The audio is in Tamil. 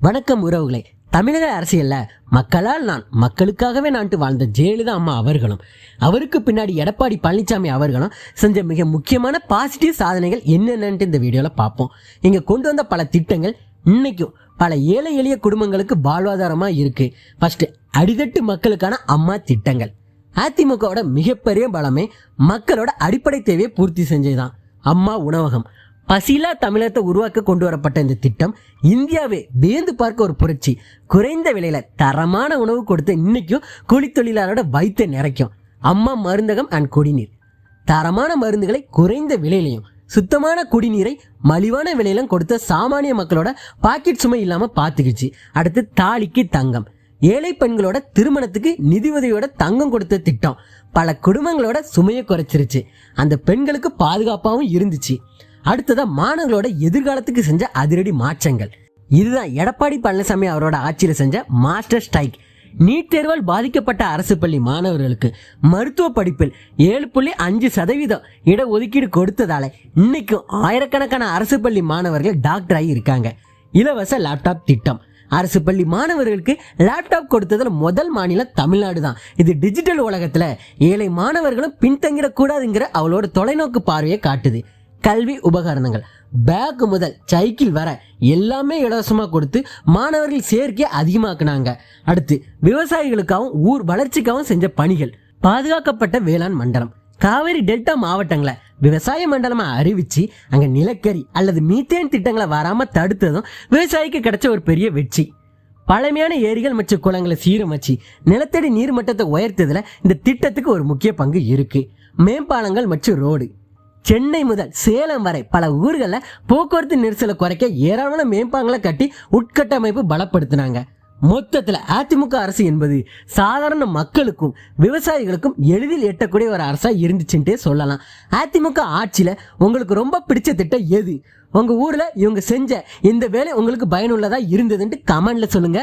வணக்கம் உறவுகளே. தமிழக அரசியல்ல மக்களால் நான் மக்களுக்காகவே நான்ட்டு வாழ்ந்த ஜெயலலிதா அம்மா அவர்களும் அவருக்கு பின்னாடி எடப்பாடி பழனிசாமி அவர்களும் செஞ்ச மிக முக்கியமான பாசிட்டிவ் சாதனைகள் என்னென்னு இந்த வீடியோல பார்ப்போம். இங்க கொண்டு வந்த பல திட்டங்கள் இன்னைக்கும் பல ஏழை எளிய குடும்பங்களுக்கு வாழ்வாதாரமா இருக்கு. ஃபர்ஸ்ட் அடித்தட்டு மக்களுக்கான அம்மா திட்டங்கள். அதிமுகவோட மிகப்பெரிய பலமே மக்களோட அடிப்படை தேவையை பூர்த்தி செஞ்சதுதான். அம்மா உணவகம், பசிலா தமிழகத்தை உருவாக்க கொண்டு வரப்பட்ட இந்த திட்டம் இந்தியாவே வியந்து பார்க்க ஒரு புரட்சி. குறைந்த விலையில தரமான உணவு கொடுத்து இன்னைக்கும் கூலி தொழிலாளரோட வயிற்றை நிறைக்கும். அம்மா மருந்தகம் அண்ட் குடிநீர், தரமான மருந்துகளை குறைந்த விலையிலையும் சுத்தமான குடிநீரை மலிவான விலையிலும் கொடுத்த சாமானிய மக்களோட பாக்கெட் சுமை இல்லாம பாத்துக்கிச்சு. அடுத்து தாலிக்கு தங்கம், ஏழை பெண்களோட திருமணத்துக்கு நிதி உதவியோட தங்கம் கொடுத்த திட்டம் பல குடும்பங்களோட சுமையை குறைச்சிருச்சு. அந்த பெண்களுக்கு பாதுகாப்பாகவும் இருந்துச்சு. அடுத்ததா மாணவர்களோட எதிர்காலத்துக்கு செஞ்ச அதிரடி மாற்றங்கள். இதுதான் எடப்பாடி பழனிசாமி அவரோட ஆட்சியில செஞ்ச மாஸ்டர் ஸ்ட்ரைக். நீட் தேர்வால் பாதிக்கப்பட்ட அரசு பள்ளி மாணவர்களுக்கு மருத்துவ படிப்பில் 7.5% இடஒதுக்கீடு கொடுத்ததால இன்னைக்கும் ஆயிரக்கணக்கான அரசு பள்ளி மாணவர்கள் டாக்டர் ஆகி இருக்காங்க. இலவச லேப்டாப் திட்டம், அரசு பள்ளி மாணவர்களுக்கு லேப்டாப் கொடுத்ததுல முதல் மாநிலம் தமிழ்நாடு தான். இது டிஜிட்டல் உலகத்துல ஏழை மாணவர்களும் பின்தங்கிடக்கூடாதுங்கிற அவளோட தொலைநோக்கு பார்வையை காட்டுது. கல்வி உபகரணங்கள், பேக் முதல் சைக்கிள் வர எல்லாமே இலவசமா கொடுத்து மாணவர்கள் சேர்க்கையை அதிகமாக்குனாங்க. அடுத்து விவசாயிகளுக்காகவும் ஊர் வளர்ச்சிக்காகவும் செஞ்ச பணிகள். பாதுகாக்கப்பட்ட வேளாண் மண்டலம், காவிரி டெல்டா மாவட்டங்களை விவசாய மண்டலமா அறிவிச்சு அங்க நிலக்கரி அல்லது மீத்தேன் திட்டங்களை வராம தடுத்ததும் விவசாயிக்கு கிடைச்ச ஒரு பெரிய வெற்றி. பழமையான ஏரிகள் மற்றும் குளங்களை சீரமைச்சு நிலத்தடி நீர்மட்டத்தை உயர்த்ததுல இந்த திட்டத்துக்கு ஒரு முக்கிய பங்கு இருக்கு. மேம்பாலங்கள் மற்றும் ரோடு, சென்னை முதல் சேலம் வரை பல ஊர்களில் போக்குவரத்து நெரிசலை குறைக்க ஏராளமான மேம்பாலங்களை கட்டி உட்கட்டமைப்பு பலப்படுத்தினாங்க. மொத்தத்தில் அதிமுக அரசு என்பது சாதாரண மக்களுக்கும் விவசாயிகளுக்கும் எளிதில் எட்டக்கூடிய ஒரு அரசா இருந்துச்சுட்டே சொல்லலாம். அதிமுக ஆட்சியில உங்களுக்கு ரொம்ப பிடிச்ச திட்டம் எது? உங்க ஊர்ல இவங்க செஞ்ச இந்த வேலை உங்களுக்கு பயனுள்ளதா இருந்ததுன்ட்டு கமெண்ட்ல சொல்லுங்க.